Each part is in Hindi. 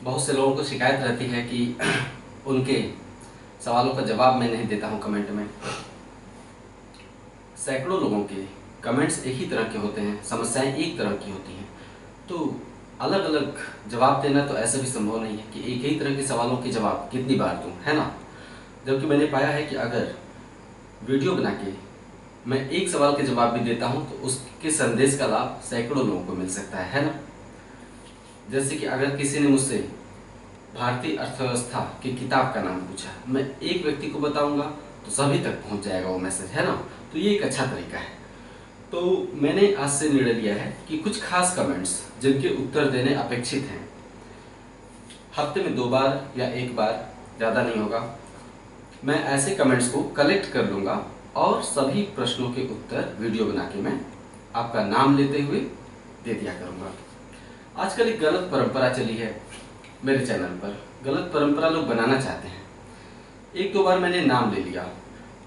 बहुत से लोगों को शिकायत रहती है कि उनके सवालों का जवाब मैं नहीं देता हूं कमेंट में। सैकड़ों लोगों के कमेंट्स एक ही तरह के होते हैं, समस्याएं एक तरह की होती हैं, तो अलग अलग जवाब देना तो ऐसा भी संभव नहीं है कि एक ही तरह के सवालों के जवाब कितनी बार दूं, है ना। जबकि मैंने पाया है कि अगर वीडियो बना के मैं एक सवाल के जवाब भी देता हूं तो उसके संदेश का लाभ सैकड़ों लोगों को मिल सकता है ना। जैसे कि अगर किसी ने मुझसे भारतीय अर्थव्यवस्था की किताब का नाम पूछा, मैं एक व्यक्ति को बताऊंगा तो सभी तक पहुंच जाएगा वो मैसेज, है ना। तो ये एक अच्छा तरीका है। तो मैंने आज से निर्णय लिया है कि कुछ खास कमेंट्स जिनके उत्तर देने अपेक्षित हैं, हफ्ते में 2 बार या 1 बार, ज़्यादा नहीं होगा, मैं ऐसे कमेंट्स को कलेक्ट कर लूँगा और सभी प्रश्नों के उत्तर वीडियो बना के मैं आपका नाम लेते हुए दे दिया करूँगा। आजकल एक गलत परंपरा चली है मेरे चैनल पर, गलत परंपरा लोग बनाना चाहते हैं। 1-2 बार मैंने नाम ले लिया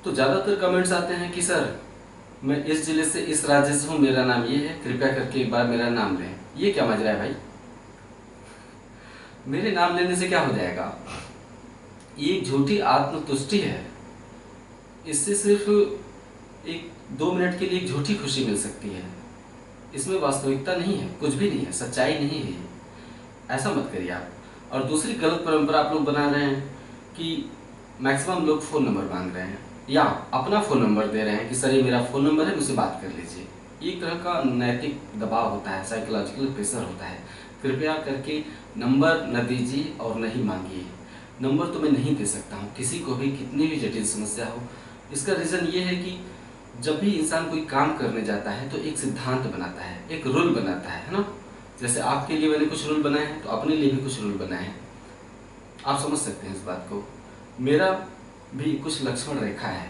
तो ज़्यादातर कमेंट्स आते हैं कि सर मैं इस जिले से इस राज्य से हूँ, मेरा नाम ये है, कृपया करके एक बार मेरा नाम लें। ये क्या मजरा है भाई? मेरे नाम लेने से क्या हो जाएगा? ये एक झूठी आत्मतुष्टि है। इससे सिर्फ 1-2 मिनट के लिए एक झूठी खुशी मिल सकती है। इसमें वास्तविकता नहीं है, कुछ भी नहीं है, सच्चाई नहीं है ये। ऐसा मत करिए आप। और दूसरी गलत परंपरा आप लोग बना रहे हैं कि मैक्सिमम लोग फ़ोन नंबर मांग रहे हैं या अपना फ़ोन नंबर दे रहे हैं कि सर ये मेरा फ़ोन नंबर है, मुझसे बात कर लीजिए। एक तरह का नैतिक दबाव होता है, साइकोलॉजिकल प्रेशर होता है। कृपया करके नंबर न दीजिए और न ही मांगिए। नंबर तो मैं नहीं दे सकता हूँ किसी को भी, कितनी भी जटिल समस्या हो। इसका रीज़न ये है कि जब भी इंसान कोई काम करने जाता है तो एक सिद्धांत बनाता है, एक रूल बनाता है ना। जैसे आपके लिए मैंने कुछ रूल बनाए हैं तो अपने लिए भी कुछ रूल बनाए हैं। आप समझ सकते हैं इस बात को। मेरा भी कुछ लक्ष्मण रेखा है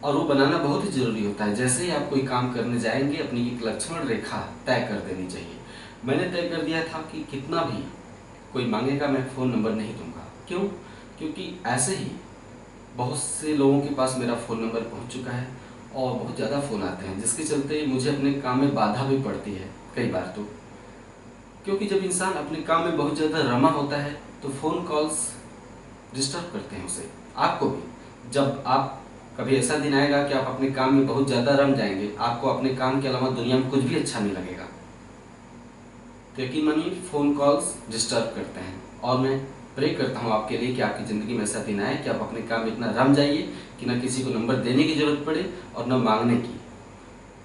और वो बनाना बहुत ही ज़रूरी होता है। जैसे ही आप कोई काम करने जाएंगे अपनी एक लक्ष्मण रेखा तय कर देनी चाहिए। मैंने तय कर दिया था कि कितना भी कोई मांगेगा मैं फ़ोन नंबर नहीं दूंगा। क्यों? क्योंकि ऐसे ही बहुत से लोगों के पास मेरा फ़ोन नंबर पहुंच चुका है और बहुत ज़्यादा फ़ोन आते हैं, जिसके चलते मुझे अपने काम में बाधा भी पड़ती है कई बार तो। क्योंकि जब इंसान अपने काम में बहुत ज़्यादा रमा होता है तो फ़ोन कॉल्स डिस्टर्ब करते हैं उसे, आपको भी। जब आप कभी ऐसा दिन आएगा कि आप अपने काम में बहुत ज़्यादा रम जाएंगे, आपको अपने काम के अलावा दुनिया में कुछ भी अच्छा नहीं लगेगा। तो यकीन मानिए फ़ोन कॉल्स डिस्टर्ब करते हैं और मैं प्रे करता हूँ आपके लिए कि आपकी ज़िंदगी में ऐसा दिन आए कि आप अपने काम में इतना रम जाइए कि ना किसी को नंबर देने की ज़रूरत पड़े और न मांगने की।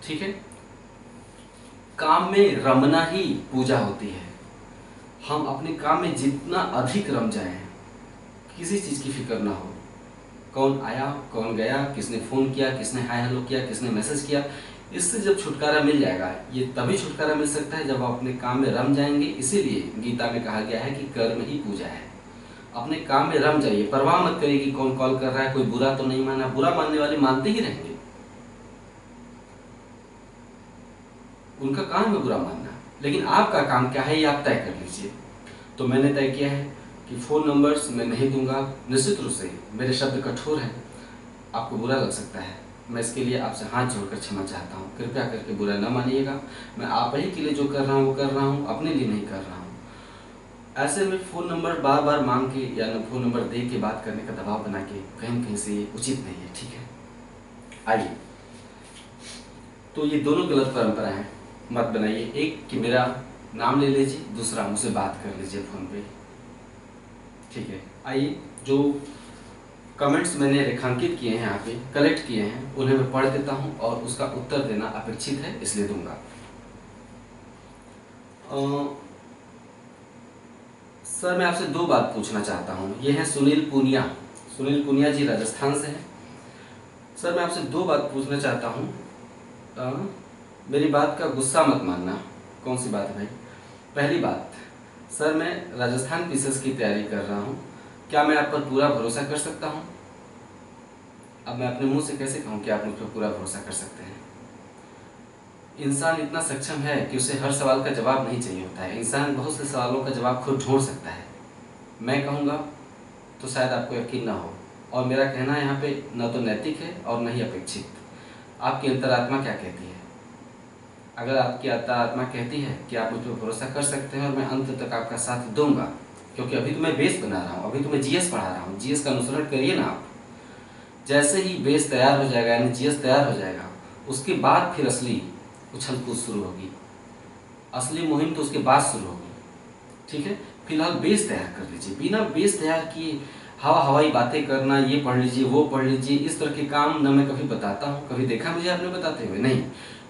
ठीक है? काम में रमना ही पूजा होती है। हम अपने काम में जितना अधिक रम जाएं, किसी चीज़ की फिक्र ना हो, कौन आया कौन गया, किसने फ़ोन किया, किसने हाय हेलो किया, किसने मैसेज किया, इससे जब छुटकारा मिल जाएगा, ये तभी छुटकारा मिल सकता है जब आप अपने काम में रम जाएंगे। इसीलिए गीता में कहा गया है कि कर्म ही पूजा है। अपने काम में रम जाइए, परवाह मत करिए कि कौन कॉल कर रहा है, कोई बुरा तो नहीं माना। बुरा मानने वाले मानते ही रहेंगे, उनका काम है बुरा मानना। लेकिन आपका काम क्या है ये आप तय कर लीजिए। तो मैंने तय किया है कि फ़ोन नंबर्स मैं नहीं दूंगा। निश्चित रूप से मेरे शब्द कठोर हैं, आपको बुरा लग सकता है, मैं इसके लिए आपसे हाथ जोड़कर क्षमा चाहता हूँ। कृपया करके बुरा न मानिएगा। मैं आप ही के लिए जो कर रहा हूँ वो कर रहा हूँ, अपने लिए नहीं कर रहा हूँ। ऐसे में फ़ोन नंबर बार बार मांग के या न फ़ोन नंबर दे के बात करने का दबाव बना के कहीं कहीं से ये उचित नहीं है। ठीक है, आइए। तो ये दोनों गलत परंपरा हैं, मत बनाइए। एक कि मेरा नाम ले लीजिए, दूसरा मुझसे बात कर लीजिए फ़ोन पे। ठीक है, आइए। जो कमेंट्स मैंने रेखांकित किए हैं, यहाँ पे कलेक्ट किए हैं, उन्हें मैं पढ़ देता हूँ और उसका उत्तर देना अपेक्षित है इसलिए दूंगा। सर मैं आपसे 2 बात पूछना चाहता हूँ। ये है सुनील पूनिया। सुनील पूनिया जी राजस्थान से हैं। सर मैं आपसे 2 बात पूछना चाहता हूँ, मेरी बात का गुस्सा मत मानना। कौन सी बात है भाई? पहली बात, सर मैं राजस्थान पीसीएस की तैयारी कर रहा हूँ, क्या मैं आप पर पूरा भरोसा कर सकता हूँ? अब मैं अपने मुंह से कैसे कहूँ कि आप मुझ पर पूरा भरोसा कर सकते हैं? इंसान इतना सक्षम है कि उसे हर सवाल का जवाब नहीं चाहिए होता है। इंसान बहुत से सवालों का जवाब खुद ढूंढ सकता है। मैं कहूँगा तो शायद आपको यकीन ना हो, और मेरा कहना यहाँ पे न तो नैतिक है और न ही अपेक्षित। आपकी अंतरात्मा क्या कहती है? अगर आपकी अंतरात्मा कहती है कि आप मुझ पर भरोसा कर सकते हैं और मैं अंत तक आपका साथ दूंगा, क्योंकि अभी तो मैं बेस बना रहा हूँ, अभी तो मैं जीएस पढ़ा रहा हूँ। जीएस का अनुसरण करिए ना आप। जैसे ही बेस तैयार हो जाएगा, यानी जीएस तैयार हो जाएगा, उसके बाद फिर असली उछल कूद शुरू होगी, असली मुहिम तो उसके बाद शुरू होगी। ठीक है, फिलहाल बेस तैयार कर लीजिए। बिना बेस तैयार किए हवाई बातें करना, ये पढ़ लीजिए वो पढ़ लीजिए, इस तरह के काम न मैं कभी बताता हूँ, कभी देखा मुझे आपने बताते हुए? नहीं।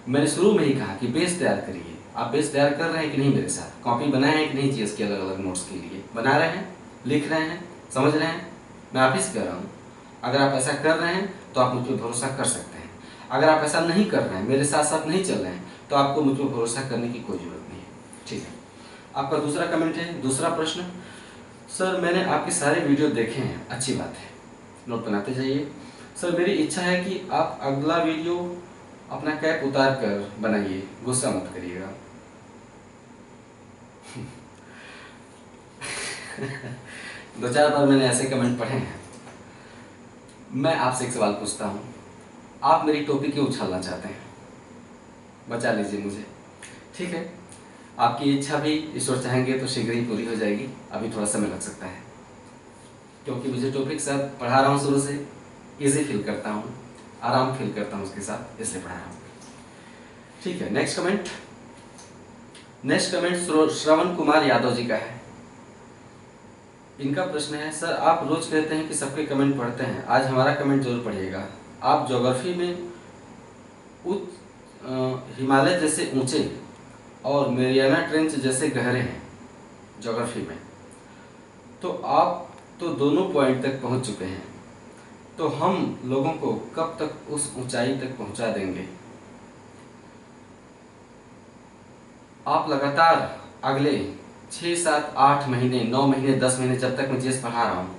मैंने शुरू में ही कहा कि बेस तैयार करिए। आप बेस तैयार कर रहे हैं कि नहीं? मेरे साथ कॉपी बनाए हैं कि नहीं? जीएस के अलग अलग नोट्स के लिए बना रहे हैं, लिख रहे हैं, समझ रहे हैं? मैं आप ही से कह रहा हूँ, अगर आप ऐसा कर रहे हैं तो आप मुझ पर भरोसा कर सकते हैं। अगर आप ऐसा नहीं कर रहे हैं, मेरे साथ साथ नहीं चल रहे हैं, तो आपको मुझ पर भरोसा करने की कोई जरूरत नहीं है। ठीक है, आपका दूसरा कमेंट है, दूसरा प्रश्न। सर मैंने आपके सारे वीडियो देखे हैं, अच्छी बात है, नोट बनाते जाइए। सर मेरी इच्छा है कि आप अगला वीडियो अपना कैप उतार कर बनाइए, गुस्सा मत करिएगा। दो चार बार मैंने ऐसे कमेंट पढ़े हैं। मैं आपसे एक सवाल पूछता हूँ, आप मेरी टोपी क्यों उछालना चाहते हैं? बचा लीजिए मुझे। ठीक है, आपकी इच्छा भी ईश्वर चाहेंगे तो शीघ्र ही पूरी हो जाएगी, अभी थोड़ा समय लग सकता है, क्योंकि मुझे टॉपिक के साथ पढ़ा रहा हूँ, शुरू से इजी फील करता हूँ, आराम फील करता हूँ उसके साथ, इसलिए पढ़ा रहा हूँ। ठीक है, next comment. Next comment Shravan Kumar Yadav ji का है। इनका प्रश्न है, सर आप रोज कहते हैं कि सबके कमेंट पढ़ते हैं, आज हमारा कमेंट जरूर पढ़िएगा। आप ज्योग्राफी में हिमालय जैसे ऊंचे और मेरियाना ट्रेंच जैसे गहरे हैं ज्योग्राफी में, तो आप तो दोनों पॉइंट तक पहुंच चुके हैं, तो हम लोगों को कब तक उस ऊंचाई तक पहुंचा देंगे? आप लगातार अगले 6, 7, 8 महीने, 9 महीने, 10 महीने, जब तक मैं जीएस पढ़ा रहा हूँ,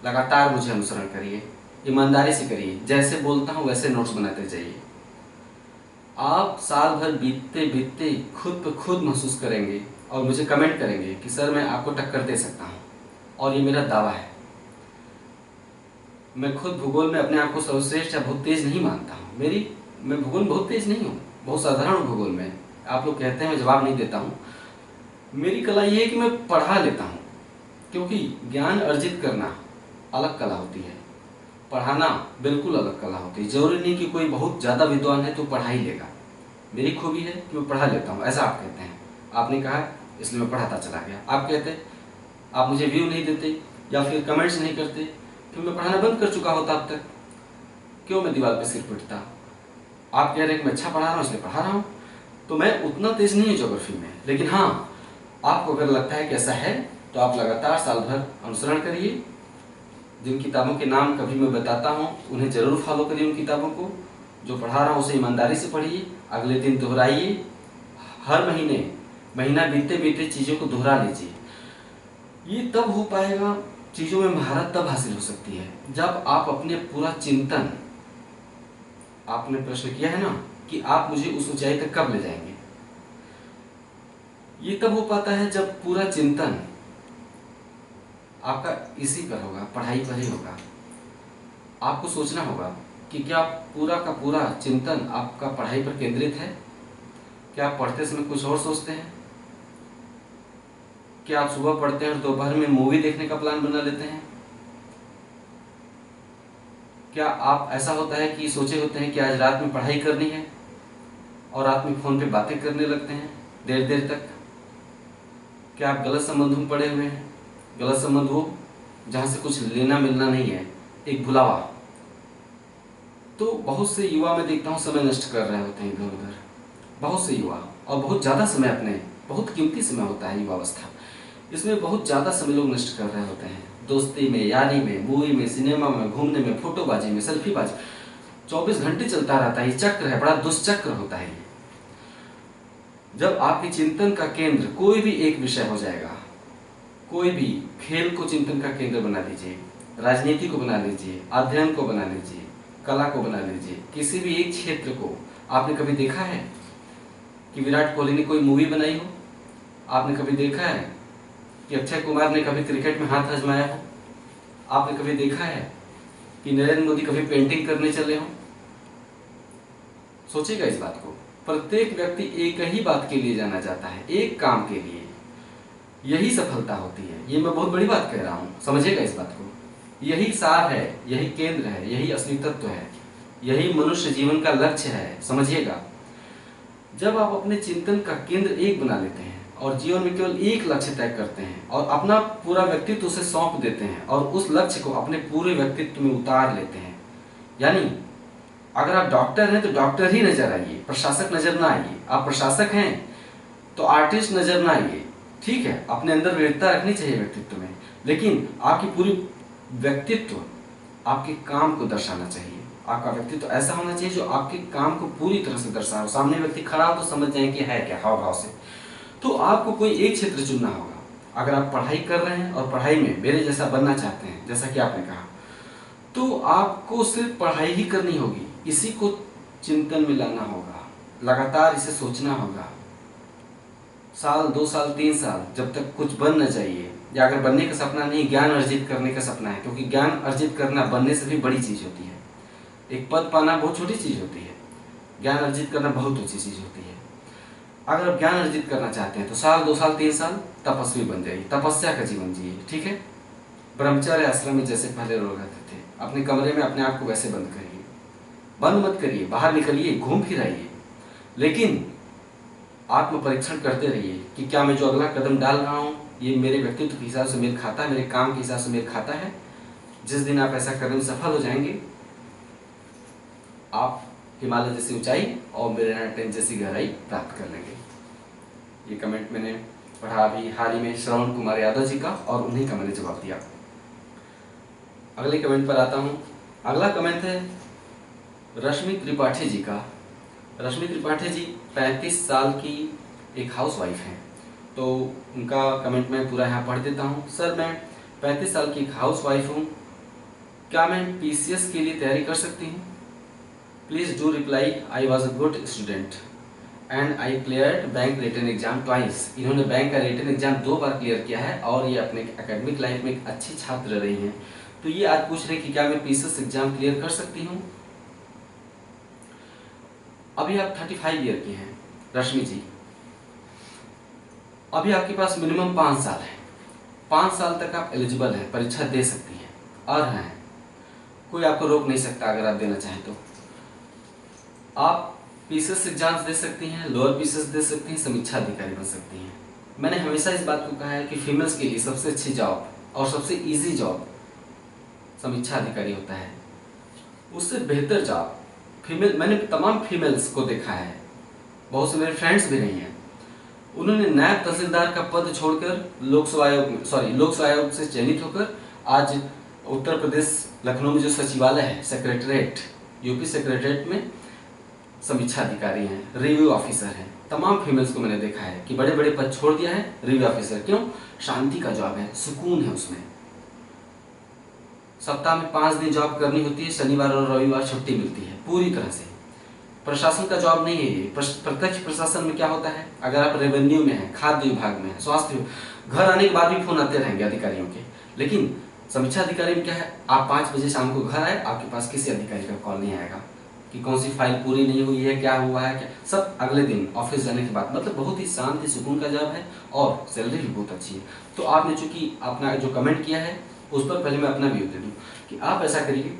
लगातार मुझे अनुसरण करिए, ईमानदारी से करिए, जैसे बोलता हूँ वैसे नोट्स बनाते जाइए। आप साल भर बीतते बीतते खुद पे खुद महसूस करेंगे और मुझे कमेंट करेंगे कि सर मैं आपको टक्कर दे सकता हूँ, और ये मेरा दावा है। मैं खुद भूगोल में अपने आप को सर्वश्रेष्ठ या बहुत तेज नहीं मानता हूँ। मैं भूगोल में बहुत तेज नहीं हूँ, बहुत साधारण हूँ भूगोल में। आप लोग कहते हैं मैं जवाब नहीं देता हूँ, मेरी कला ये है कि मैं पढ़ा लेता हूँ, क्योंकि ज्ञान अर्जित करना अलग कला होती है, पढ़ाना बिल्कुल अलग कला होती है। जरूरी नहीं कि कोई बहुत ज़्यादा विद्वान है तो पढ़ा ही लेगा। मेरी खूबी है कि मैं पढ़ा लेता हूँ, ऐसा आप कहते हैं। आपने कहा इसलिए मैं पढ़ाता चला गया। आप कहते आप मुझे व्यू नहीं देते या फिर कमेंट्स नहीं करते, फिर मैं पढ़ाना बंद कर चुका होता अब तक। क्यों मैं दीवार पे सिर पिटता? आप कह रहे हैं कि मैं अच्छा पढ़ा रहा हूँ इसलिए पढ़ा रहा हूँ। तो मैं उतना तेज नहीं हूँ ज्योग्राफी में, लेकिन हाँ, आपको अगर लगता है कि ऐसा है तो आप लगातार साल भर अनुसरण करिए। जिन किताबों के नाम कभी मैं बताता हूँ उन्हें जरूर फॉलो करिए। उन किताबों को जो पढ़ा रहा हूँ उसे ईमानदारी से पढ़िए, अगले दिन दोहराइए, हर महीना बीतते बीतते चीज़ों को दोहरा लीजिए। ये तब हो पाएगा, चीज़ों में महारत तब हासिल हो सकती है जब आप अपने पूरा चिंतन, आपने प्रश्न किया है ना कि आप मुझे उस ऊंचाई तक कब ले जाएंगे, ये तब हो पाता है जब पूरा चिंतन आपका इसी पर होगा, पढ़ाई पर ही होगा। आपको सोचना होगा कि क्या पूरा का पूरा चिंतन आपका पढ़ाई पर केंद्रित है? क्या आप पढ़ते समय कुछ और सोचते हैं? क्या आप सुबह पढ़ते हैं और दोपहर में मूवी देखने का प्लान बना लेते हैं? क्या आप ऐसा होता है कि सोचे होते हैं कि आज रात में पढ़ाई करनी है और रात में फ़ोन पे बातें करने लगते हैं देर देर तक? क्या आप गलत संबंधों में पड़े हुए हैं? गलत संबंध वो जहाँ से कुछ लेना मिलना नहीं है, एक भुलावा। तो बहुत से युवा मैं देखता हूँ समय नष्ट कर रहे होते हैं इधर उधर, बहुत से युवा, और बहुत ज़्यादा समय, अपने बहुत कीमती समय होता है युवावस्था, इसमें बहुत ज़्यादा समय लोग नष्ट कर रहे होते हैं। दोस्ती में, यारी में, मूवी में, सिनेमा में, घूमने में, फोटोबाजी में, सेल्फीबाजी, 24 घंटे चलता रहता है। ये चक्र है, बड़ा दुष्चक्र होता है। जब आपके चिंतन का केंद्र कोई भी एक विषय हो जाएगा, कोई भी खेल को चिंतन का केंद्र बना लीजिए, राजनीति को बना लीजिए, अध्ययन को बना लीजिए, कला को बना लीजिए, किसी भी एक क्षेत्र को। आपने कभी देखा है कि विराट कोहली ने कोई मूवी बनाई हो? आपने कभी देखा है कि अक्षय कुमार ने कभी क्रिकेट में हाथ आजमाया हो? आपने कभी देखा है कि नरेंद्र मोदी कभी पेंटिंग करने चले हों? सोचिएगा इस बात को। प्रत्येक व्यक्ति एक ही बात के लिए जाना चाहता है, एक काम के लिए। यही सफलता होती है। ये मैं बहुत बड़ी बात कह रहा हूँ, समझिएगा इस बात को। यही सार है, यही केंद्र है, यही असली तत्व है, यही मनुष्य जीवन का लक्ष्य है, समझिएगा। जब आप अपने चिंतन का केंद्र एक बना लेते हैं और जीवन में केवल एक लक्ष्य तय करते हैं और अपना पूरा व्यक्तित्व उसे सौंप देते हैं और उस लक्ष्य को अपने पूरे व्यक्तित्व में उतार लेते हैं, यानी अगर आप डॉक्टर हैं तो डॉक्टर ही नजर आइए, प्रशासक नजर ना आइए। आप प्रशासक हैं तो आर्टिस्ट नजर ना आइए, ठीक है, अपने अंदर विविधता रखनी चाहिए व्यक्तित्व में, लेकिन आपकी पूरी व्यक्तित्व आपके काम को दर्शाना चाहिए। आपका व्यक्तित्व ऐसा होना चाहिए जो आपके काम को पूरी तरह से दर्शाए। सामने व्यक्ति खड़ा हो तो समझ जाए कि है क्या, हाव भाव से। तो आपको कोई एक क्षेत्र चुनना होगा। अगर आप पढ़ाई कर रहे हैं और पढ़ाई में मेरे जैसा बनना चाहते हैं, जैसा कि आपने कहा, तो आपको सिर्फ पढ़ाई ही करनी होगी, इसी को चिंतन में लाना होगा, लगातार इसे सोचना होगा। साल 2 साल 3 साल जब तक कुछ बन न जाइए, या अगर बनने का सपना नहीं, ज्ञान अर्जित करने का सपना है, क्योंकि ज्ञान अर्जित करना बनने से भी बड़ी चीज होती है। एक पद पाना बहुत छोटी चीज होती है, ज्ञान अर्जित करना बहुत ऊंची चीज होती है। अगर आप ज्ञान अर्जित करना चाहते हैं तो साल 2 साल 3 साल तपस्वी बन जाइए, तपस्या का जीवन जिए, ठीक है। ब्रह्मचर्य आश्रम में जैसे पहले लोग रहते थे, अपने कमरे में अपने आप को वैसे बंद करिए, बंद मत करिए, बाहर निकलिए, घूम फिर आइए, लेकिन आत्म परीक्षण करते रहिए कि क्या मैं जो अगला कदम डाल रहा हूँ ये मेरे व्यक्तित्व के हिसाब से मेल खाता है, मेरे काम के हिसाब से मेल खाता है। जिस दिन आप ऐसा करने में सफल हो जाएंगे, आप हिमालय जैसी ऊंचाई और मेरे टेंट जैसी गहराई प्राप्त कर लेंगे। ये कमेंट मैंने पढ़ा अभी हाल ही में श्रवण कुमार यादव जी का, और उन्हीं का मैंने जवाब दिया। अगले कमेंट पर आता हूँ। अगला कमेंट है रश्मि त्रिपाठी जी का। रश्मि त्रिपाठी जी 35 साल की एक हाउसवाइफ हैं, तो उनका कमेंट मैं पूरा यहाँ पढ़ देता हूँ। सर, मैं 35 साल की एक हाउसवाइफ हूँ, क्या मैं PCS के लिए तैयारी कर सकती हूँ? Please do reply, I was a good student and I cleared bank written exam twice. इन्होंने बैंक का रिटन एग्जाम 2 बार क्लियर किया है और ये अपने एकेडमिक लाइफ में एक अच्छी छात्र रही हैं। तो ये आज पूछ रहे हैं कि क्या मैं PCS एग्जाम क्लियर कर सकती हूँ? अभी आप 35 ईयर की हैं रश्मि जी, अभी आपके पास मिनिमम 5 साल है। 5 साल तक आप एलिजिबल हैं, परीक्षा दे सकती हैं, और हैं, कोई आपको रोक नहीं सकता। अगर आप देना चाहें तो आप PCS एग्जाम्स दे सकती हैं, लोअर PCS दे सकती हैं, समीक्षा अधिकारी बन सकती हैं। मैंने हमेशा इस बात को कहा है कि फीमेल्स के लिए सबसे अच्छी जॉब और सबसे इजी जॉब समीक्षा अधिकारी होता है। उससे बेहतर जॉब फीमेल, मैंने तमाम फीमेल्स को देखा है, बहुत से मेरे फ्रेंड्स भी रही हैं, उन्होंने नायब तहसीलदार का पद छोड़कर लोक आयोग से चयनित होकर आज उत्तर प्रदेश लखनऊ में जो सचिवालय है, सेक्रेटरीट, यूपी सेक्रेटरीट में समीक्षा अधिकारी हैं, रिव्यू ऑफिसर हैं। तमाम फीमेल्स को मैंने देखा है कि बड़े बड़े पद छोड़ दिया है रिव्यू ऑफिसर। क्यों? शांति का जॉब है, सुकून है उसमें। सप्ताह में 5 दिन जॉब करनी होती है, शनिवार और रविवार छुट्टी मिलती है पूरी तरह से। प्रशासन का जॉब नहीं है ये। प्रत्यक्ष प्रशासन में क्या होता है, अगर आप रेवेन्यू में हैं, खाद्य विभाग में हैं, स्वास्थ्य, घर आने के बाद भी फोन आते रहेंगे अधिकारियों के। लेकिन समीक्षा अधिकारी में क्या है, आप 5 बजे शाम को घर आए, आपके पास किसी अधिकारी का कॉल नहीं आएगा कि कौन सी फाइल पूरी नहीं हुई है, क्या हुआ है, क्या, सब अगले दिन ऑफिस जाने के बाद। मतलब बहुत ही शांति सुकून का जॉब है और सैलरी भी बहुत अच्छी है। तो आपने चूंकि अपना जो कमेंट किया है उस पर पहले मैं अपना व्यू दे दूं कि आप ऐसा करिए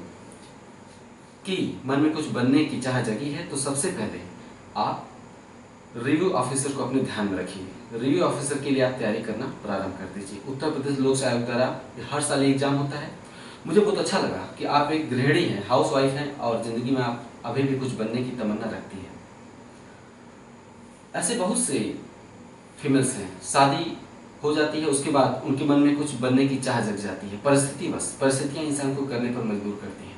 कि मन में कुछ बनने की चाह जगी है तो सबसे पहले आप रिव्यू ऑफिसर को अपने ध्यान में रखिए। रिव्यू ऑफिसर के लिए आप तैयारी करना प्रारंभ कर दीजिए। उत्तर प्रदेश लोक सेवा आयोग द्वारा हर साल एग्जाम होता है। मुझे बहुत अच्छा लगा कि आप एक गृहिणी हैं, हाउस वाइफ हैं और जिंदगी में आप अभी भी कुछ बनने की तमन्ना रखती हैं। ऐसे बहुत से फीमेल्स हैं, शादी हो जाती है, उसके बाद उनके मन में कुछ बनने की चाह जग जाती है, परिस्थितियां इंसान को करने पर मजबूर करती हैं।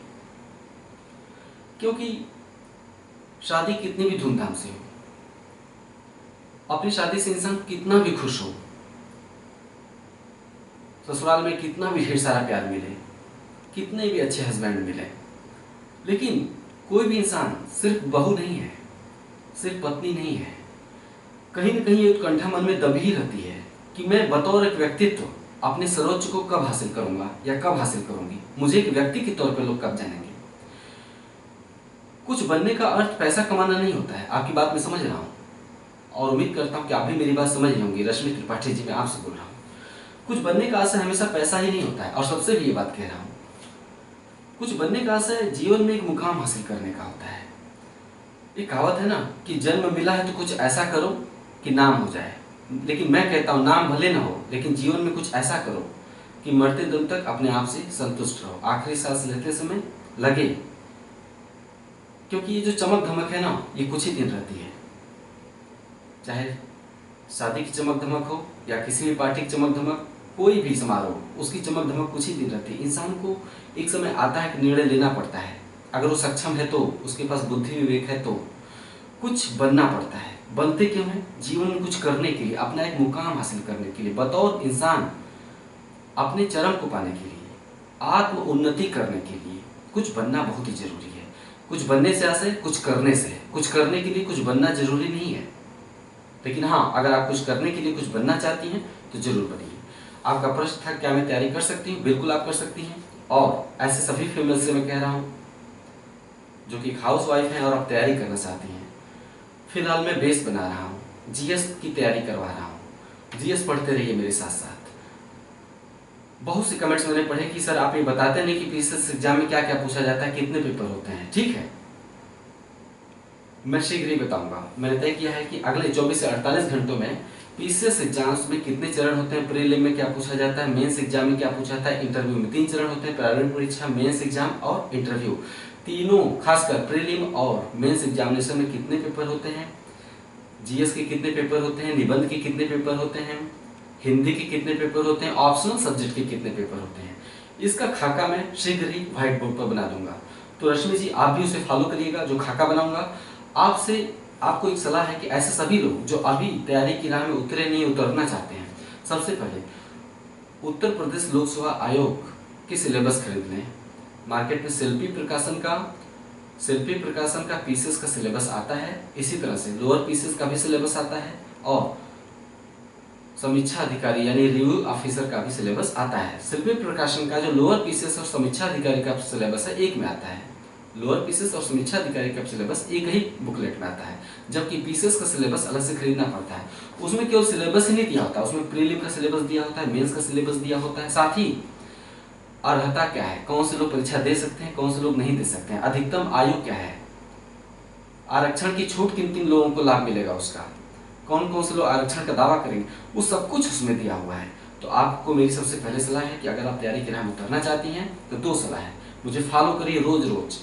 क्योंकि शादी कितनी भी धूमधाम से हो, अपनी शादी से इंसान कितना भी खुश हो, ससुराल में कितना भी ढेर सारा प्यार मिले, कितने भी अच्छे हस्बैंड मिले, लेकिन कोई भी इंसान सिर्फ बहू नहीं है, सिर्फ पत्नी नहीं है। कहीं न कहीं उत्कंठा मन में दबी ही रहती है कि मैं बतौर एक व्यक्तित्व अपने सर्वोच्च को कब हासिल करूंगा या कब हासिल करूंगी, मुझे एक व्यक्ति के तौर पर लोग कब जानेंगे। कुछ बनने का अर्थ पैसा कमाना नहीं होता है, आपकी बात मैं समझ रहा हूं, और उम्मीद करता हूँ कि आप भी मेरी बात समझ रहे होंगे। रश्मि त्रिपाठी जी मैं आपसे बोल रहा हूँ। कुछ बनने का आशय हमेशा पैसा ही नहीं होता है, और सबसे भी ये बात कह रहा हूँ, कुछ बनने का आशय जीवन में एक मुकाम हासिल करने का होता है। एक कहावत है ना कि जन्म मिला है तो कुछ ऐसा करो कि नाम हो जाए, लेकिन मैं कहता हूँ नाम भले ना हो, लेकिन जीवन में कुछ ऐसा करो कि मरते दम तक अपने आप से संतुष्ट रहो। आखिरी सांस लेते समय लगे, क्योंकि ये जो चमक धमक है ना, ये कुछ ही दिन रहती है। चाहे शादी की चमक धमक हो या किसी भी पार्टी की चमक धमक, कोई भी समारोह, उसकी चमक धमक कुछ ही दिन रहती है। इंसान को एक समय आता है कि निर्णय लेना पड़ता है। अगर वो सक्षम है तो, उसके पास बुद्धि विवेक है तो कुछ बनना पड़ता है। बनते क्यों है? जीवन में कुछ करने के लिए, अपना एक मुकाम हासिल करने के लिए, बतौर इंसान अपने चरम को पाने के लिए, आत्म उन्नति करने के लिए कुछ बनना बहुत ही जरूरी है। कुछ बनने से आशय कुछ करने से है। कुछ करने के लिए कुछ बनना जरूरी नहीं है, लेकिन हाँ, अगर आप कुछ करने के लिए कुछ बनना चाहती हैं तो जरूर बनिए। आपका प्रश्न था क्या मैं तैयारी कर सकती हूँ? बिल्कुल आप कर सकती हैं। और ऐसे सभी फीमेल से मैं कह रहा हूँ जो कि हाउस वाइफ हैं और आप तैयारी करना चाहती हैं। फिलहाल मैं बेस बना रहा हूँ, जीएस की तैयारी करवा रहा हूँ। जीएस पढ़ते रहिए मेरे साथ साथ। बहुत से कमेंट्स मैंने पढ़े कि सर आप ये बताते नहीं कि पीसीएस एग्जाम में क्या क्या पूछा जाता है, कितने पेपर होते हैं। ठीक है, मैं शीघ्र ही बताऊंगा। मैंने तय किया है कि अगले 24 से 48 घंटों में पीसीएस एग्जाम्स में कितने चरण होते हैं, प्रीलिम में क्या पूछा जाता है, मेंस एग्जाम में क्या पूछा जाता है, इंटरव्यू में 3 चरण होते हैं, प्रारंभिक परीक्षा, मेंस एग्जाम और इंटरव्यू। तीनों, खासकर प्रीलिम और मेंस एग्जामिनेशन में कितने पेपर होते हैं, जीएस के कितने पेपर होते हैं, निबंध के कितने पेपर होते हैं, हिंदी के कितने पेपर होते हैं, ऑप्शनल सब्जेक्ट के कितने पेपर होते हैं, इसका खाका मैं शीघ्र ही व्हाइट बोर्ड पर बना दूंगा। तो रश्मि जी आप भी उसे फॉलो करिएगा जो खाका बनाऊंगा। आपको एक सलाह है कि ऐसे सभी लोग जो अभी तैयारी की राह में उतरे नहीं, उतरना चाहते हैं, सबसे पहले उत्तर प्रदेश लोकसेवा आयोग के सिलेबस खरीद लें। मार्केट में शिल्पी प्रकाशन का पीसीएस का सिलेबस आता है, इसी तरह से लोअर पीसीएस का भी सिलेबस आता है, और समीक्षा अधिकारी यानी रिव्यू ऑफिसर का भी सिलेबस आता है। शिल्पी प्रकाशन का जो लोअर पीसीएस और समीक्षा अधिकारी का सिलेबस है, एक में आता है। लोअर पीसीएस और समीक्षा अधिकारी का सिलेबस एक ही बुकलेट में आता है, जबकि पीसीएस का सिलेबस अलग से खरीदना पड़ता है। उसमें केवल सिलेबस ही नहीं दिया होता, उसमें प्रीलिम का सिलेबस दिया होता है, मेंस का सिलेबस दिया होता है, साथ ही अर्हता क्या है, कौन से लोग परीक्षा दे सकते हैं, कौन से लोग नहीं दे सकते हैं, अधिकतम आयु क्या है, आरक्षण की छूट किन किन लोगों को लाभ मिलेगा, उसका कौन कौन से लोग आरक्षण का दावा करेंगे, वो सब कुछ उसमें दिया हुआ है। तो आपको मेरी सबसे पहले सलाह है कि अगर आप तैयारी के राह में उतरना चाहती हैं तो 2 सलाह है। मुझे फॉलो करिए रोज रोज।